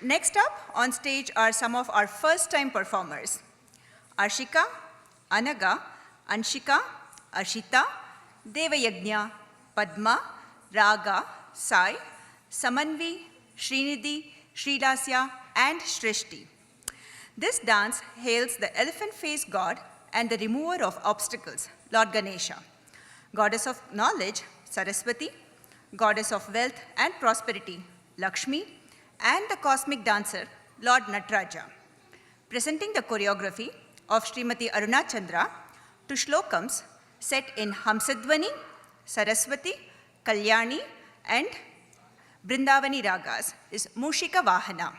Next up on stage are some of our first-time performers. Arshika, Anaga, Anshika, Arshita, Devayagnya, Padma, Raga, Sai, Samanvi, Srinidhi, Srilasya, and Shrishti. This dance hails the elephant-faced god and the remover of obstacles, Lord Ganesha, goddess of knowledge, Saraswati, goddess of wealth and prosperity, Lakshmi, and the cosmic dancer, Lord Nataraja. Presenting the choreography of Srimati Aruna Chandra to shlokams set in Hamsadvani, Saraswati, Kalyani, and Brindavani ragas is Mushika Vahana.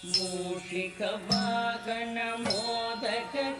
मूषिकवाहन modak